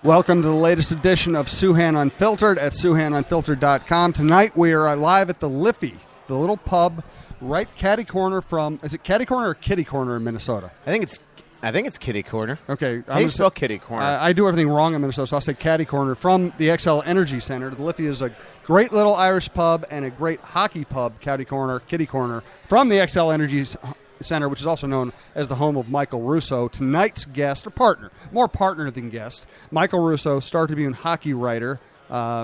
Welcome to the latest edition of Souhan Unfiltered at SouhanUnfiltered.com. Tonight we are live at the Liffey, the little pub right catty corner from, is it catty corner or kitty corner in Minnesota? I think it's kitty corner. Okay. How do you spell kitty corner? I do everything wrong in Minnesota, so I'll say catty corner from the XL Energy Center. The Liffey is a great little Irish pub and a great hockey pub, catty corner, kitty corner, from the XL Energy Center, which is also known as the home of Michael Russo. Tonight's guest, or partner, more partner than guest, Michael Russo, Star Tribune hockey writer,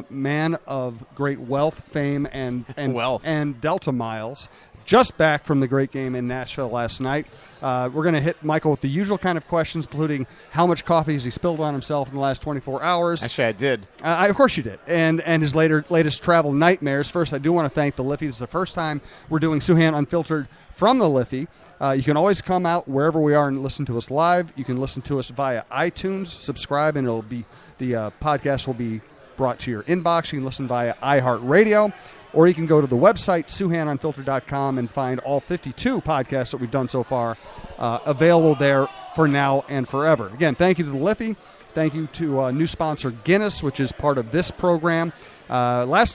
man of great wealth, fame, and wealth. And Delta miles. Just back from the great game in Nashville last night. We're going to hit Michael with the usual kind of questions, including how much coffee has he spilled on himself in the last 24 hours. Actually, I did. Of course you did. And his latest travel nightmares. First, I do want to thank the Liffey. This is the first time we're doing Souhan Unfiltered from the Liffey. You can always come out wherever we are and listen to us live. You can listen to us via iTunes, subscribe, and the podcast will be brought to your inbox. You can listen via iHeartRadio. Or you can go to the website, SouhanUnfiltered.com, and find all 52 podcasts that we've done so far available there for now and forever. Again, thank you to the Liffey. Thank you to new sponsor Guinness, which is part of this program. Last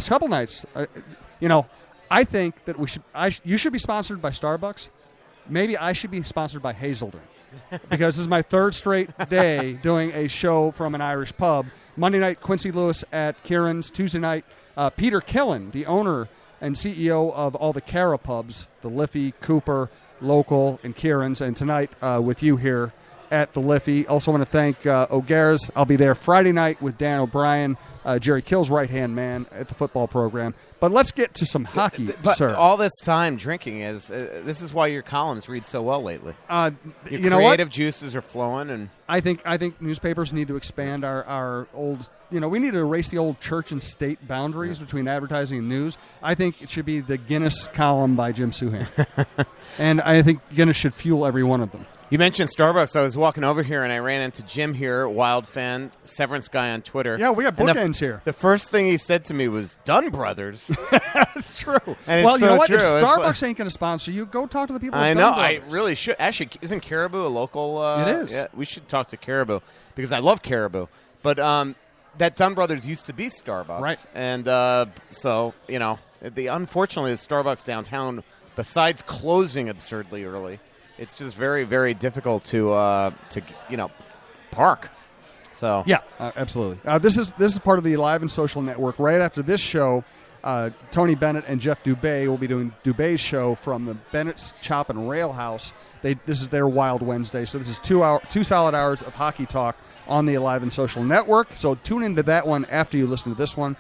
couple nights, I think that you should be sponsored by Starbucks. Maybe I should be sponsored by Hazelden. Because this is my third straight day doing a show from an Irish pub. Monday night, Quincy Lewis at Kieran's. Tuesday night, Peter Killen, the owner and CEO of all the Cara pubs, the Liffey, Cooper, Local, and Kieran's. And tonight with you here at the Liffey. Also want to thank O'Gara's. I'll be there Friday night with Dan O'Brien, Jerry Kill's right-hand man at the football program. But let's get to some hockey, sir. All this time drinking this is why your columns read so well lately. Your creative juices are flowing, and I think newspapers need to expand our old. We need to erase the old church and state boundaries between advertising and news. I think it should be the Guinness column by Jim Souhan, and I think Guinness should fuel every one of them. You mentioned Starbucks. I was walking over here, and I ran into Jim here, Wild fan, Severance guy on Twitter. Yeah, we got bookends here. The first thing he said to me was, "Dunn Brothers." That's true. And well, you know what? True. If Starbucks ain't going to sponsor you, go talk to the people at I know. Dunn Brothers. I really should. Actually, isn't Caribou a local? It is. Yeah, we should talk to Caribou because I love Caribou. But that Dunn Brothers used to be Starbucks. Right. And unfortunately, the Starbucks downtown, besides closing absurdly early, it's just very, very difficult to park. So yeah, absolutely. This is part of the Live and Social Network. Right after this show, Tony Bennett and Jeff Dubé will be doing Dubé's show from the Bennett's Chop and Rail House. This is their Wild Wednesday, so this is 2 solid hours of hockey talk on the Live and Social Network. So tune into that one after you listen to this one,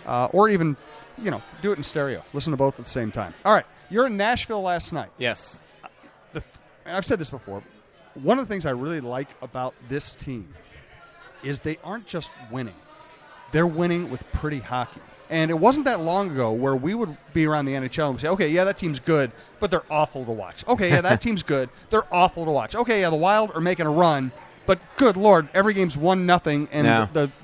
or even do it in stereo. Listen to both at the same time. All right, you're in Nashville last night. Yes. And I've said this before, one of the things I really like about this team is they aren't just winning. They're winning with pretty hockey. And it wasn't that long ago where we would be around the NHL and say, okay, yeah, that team's good, but they're awful to watch. Okay, yeah, that team's good. They're awful to watch. Okay, yeah, the Wild are making a run, but good Lord, every game's 1-0, and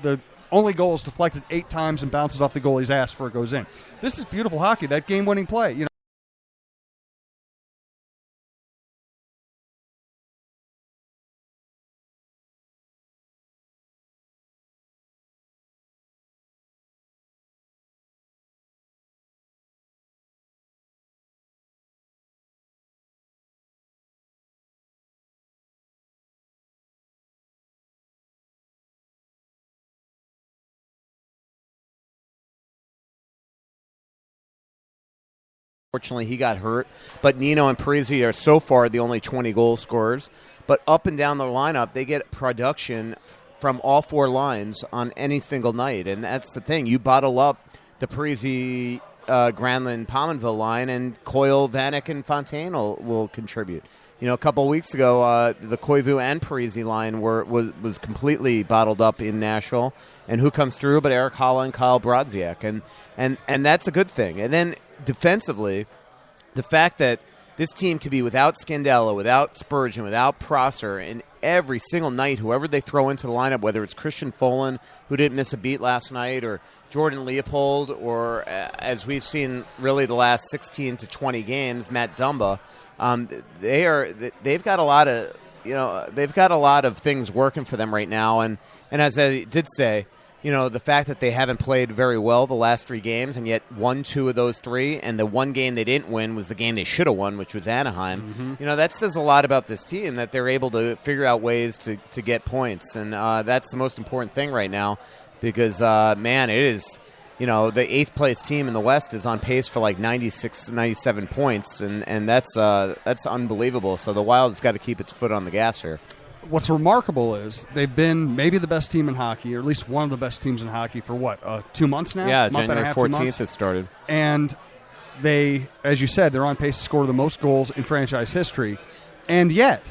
the only goal is deflected 8 times and bounces off the goalie's ass before it goes in. This is beautiful hockey, that game-winning play. Fortunately, he got hurt, but Nino and Parisi are so far the only 20 goal scorers. But up and down the lineup, they get production from all 4 lines on any single night, and that's the thing. You bottle up the Parisi, Granlund, Pominville line, and Coyle, Vanek, and Fontaine will contribute. A couple of weeks ago, the Koivu and Parisi line was completely bottled up in Nashville, and who comes through but Eric Holla and Kyle Brodziak, and that's a good thing. And then defensively, the fact that this team could be without Scandella, without Spurgeon, without Prosser, and every single night, whoever they throw into the lineup, whether it's Christian Folan, who didn't miss a beat last night, or Jordan Leopold, or as we've seen really the last 16 to 20 games, Matt Dumba, they've got a lot of they've got a lot of things working for them right now, and as I did say, the fact that they haven't played very well the last 3 games and yet won 2 of those 3, and the one game they didn't win was the game they should have won, which was Anaheim. Mm-hmm. That says a lot about this team, that they're able to figure out ways to get points, and that's the most important thing right now, because man, it is. The 8th place team in the West is on pace for like 96, 97 points, and that's unbelievable. So the Wild's got to keep its foot on the gas here. What's remarkable is they've been maybe the best team in hockey, or at least one of the best teams in hockey for 2 months now? Yeah, month January and a half, 14th it started. And they, as you said, they're on pace to score the most goals in franchise history, and yet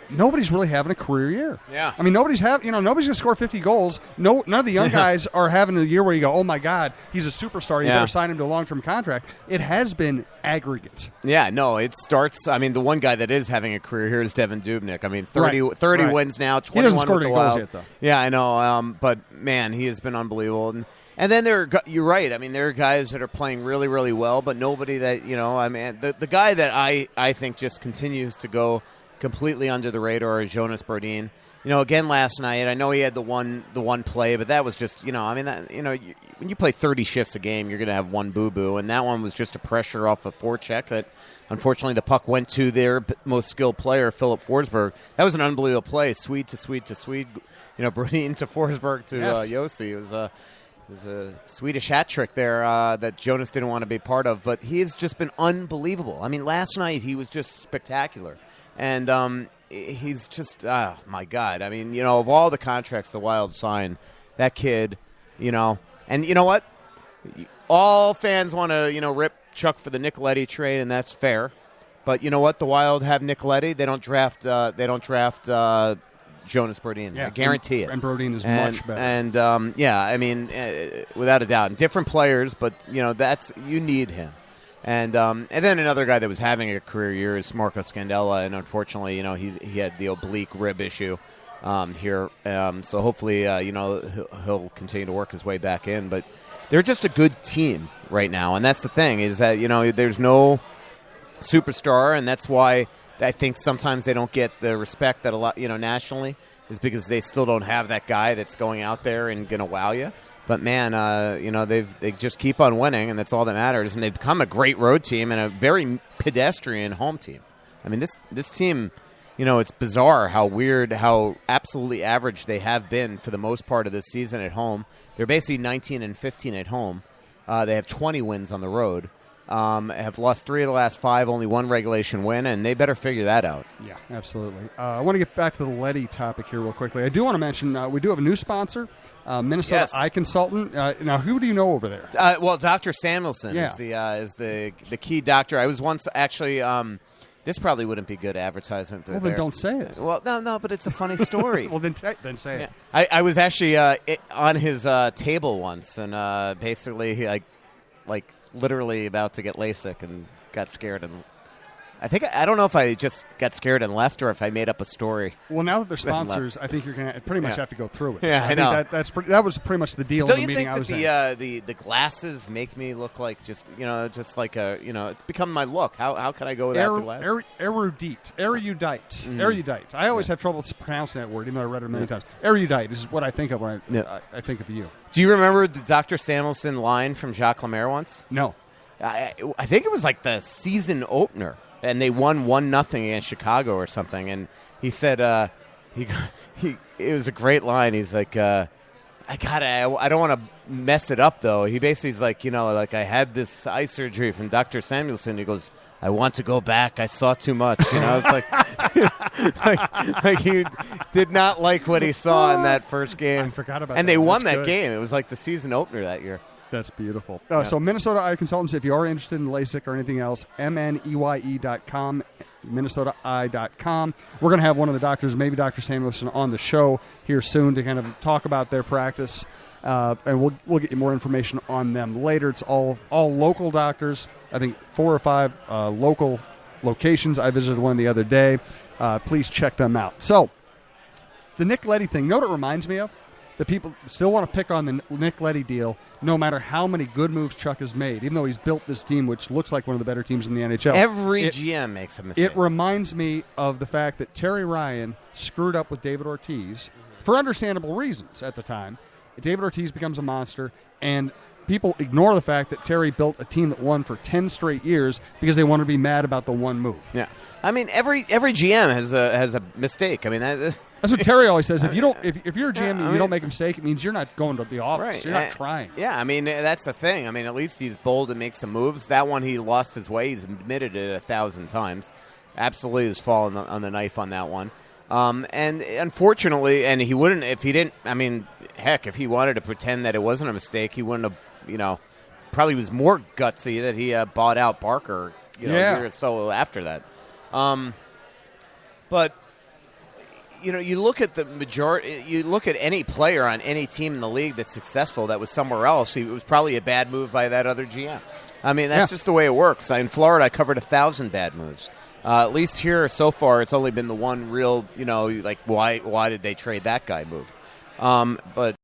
nobody's really having a career year. Yeah. I mean, nobody's going to score 50 goals. None of the young guys are having a year where you go, oh, my God, he's a superstar. You better sign him to a long-term contract. It has been aggregate. Yeah, no, it starts. I mean, the one guy that is having a career here is Devin Dubnyk. I mean, 30 wins now, 21 he doesn't score with the any Wild. goals yet, though. Yeah, I know. But, man, he has been unbelievable. And then you're right. I mean, there are guys that are playing really, really well, but nobody that, I mean, the guy that I think just continues to go completely under the radar is Jonas Brodin. Again last night, I know he had the one play, but that was just, I mean, that, when you play 30 shifts a game, you're going to have one boo-boo, and that one was just a pressure off a forecheck that, unfortunately, the puck went to their most skilled player, Philip Forsberg. That was an unbelievable play, Swede to Swede to Swede, Brodin to Forsberg to Yossi. It was a Swedish hat trick there that Jonas didn't want to be part of, but he has just been unbelievable. I mean, last night he was just spectacular. And he's just, oh, my God. I mean, of all the contracts the Wild signed, that kid, and you know what? All fans want to, rip Chuck for the Nicoletti trade, and that's fair. But you know what? The Wild have Nicoletti. They don't draft Jonas Brodin. Yeah, I guarantee it. And Brodin is much better. And, I mean, without a doubt. And different players, but, you need him. And then another guy that was having a career year is Marco Scandella, and unfortunately, he had the oblique rib issue here. So hopefully, he'll continue to work his way back in. But they're just a good team right now, and that's the thing is that there's no superstar, and that's why I think sometimes they don't get the respect that a lot nationally is because they still don't have that guy that's going out there and going to wow you. But, man, they just keep on winning, and that's all that matters. And they've become a great road team and a very pedestrian home team. I mean, this team, it's bizarre how absolutely average they have been for the most part of this season at home. They're basically 19-15 at home. They have 20 wins on the road. Have lost 3 of the last 5, only 1 regulation win, and they better figure that out. Yeah, absolutely. I want to get back to the Letty topic here real quickly. I do want to mention we do have a new sponsor, Minnesota Eye Consultant. Now, who do you know over there? Well, Dr. Samuelson is the key doctor. I was once actually. This probably wouldn't be good advertisement. Well, then don't say it. Well, no, but it's a funny story. Well, then say it. I was actually on his table once, and basically he like literally about to get LASIK and got scared, and I don't know if I just got scared and left or if I made up a story. Well, now that they're sponsors, I think you're going to pretty much have to go through it. Yeah, I know. That was pretty much the deal. Don't in the you meeting think that the glasses make me look like just like a it's become my look? How can I go without the glasses? Erudite. I always have trouble pronouncing that word, even though I read it a million times. Erudite is what I think of when I think of you. Do you remember the Dr. Samuelson line from Jacques Lemaire once? No. I think it was like the season opener. And they won 1-0 against Chicago or something. And he said, it was a great line. He's like, I don't want to mess it up though. He basically is like, I had this eye surgery from Dr. Samuelson. He goes, I want to go back. I saw too much. It's like he did not like what he saw in that first game. I forgot about and that. And they won That's that good. game. It was like the season opener that year. That's beautiful. So Minnesota Eye Consultants, if you are interested in LASIK or anything else, MNEYE.com, MinnesotaEye.com. We're going to have one of the doctors, maybe Dr. Samuelson, on the show here soon to kind of talk about their practice, and we'll get you more information on them later. It's all local doctors. I think 4 or 5 local locations. I visited one the other day. Please check them out. So the Nick Leddy thing, you know what it reminds me of? that people still want to pick on the Nick Leddy deal, no matter how many good moves Chuck has made, even though he's built this team, which looks like one of the better teams in the NHL. Every GM makes a mistake. It reminds me of the fact that Terry Ryan screwed up with David Ortiz for understandable reasons at the time. David Ortiz becomes a monster, and people ignore the fact that Terry built a team that won for 10 straight years because they want to be mad about the one move. Yeah. I mean, every GM has a mistake. I mean, that's what Terry always says. If you're a GM and you don't make a mistake, it means you're not going to the office. Right. You're not trying. Yeah, I mean, that's the thing. I mean, at least he's bold and makes some moves. That one, he lost his way. He's admitted it 1,000 times. Absolutely has fallen on the knife on that one. And unfortunately, and he wouldn't, if he didn't, I mean, heck, if he wanted to pretend that it wasn't a mistake, he wouldn't have, probably was more gutsy that he bought out Barker, a year or so after that. But you look at the majority. You look at any player on any team in the league that's successful that was somewhere else. It was probably a bad move by that other GM. I mean, that's just the way it works. In Florida, I covered 1,000 bad moves. At least here so far, it's only been the one real. Like why did they trade that guy move? But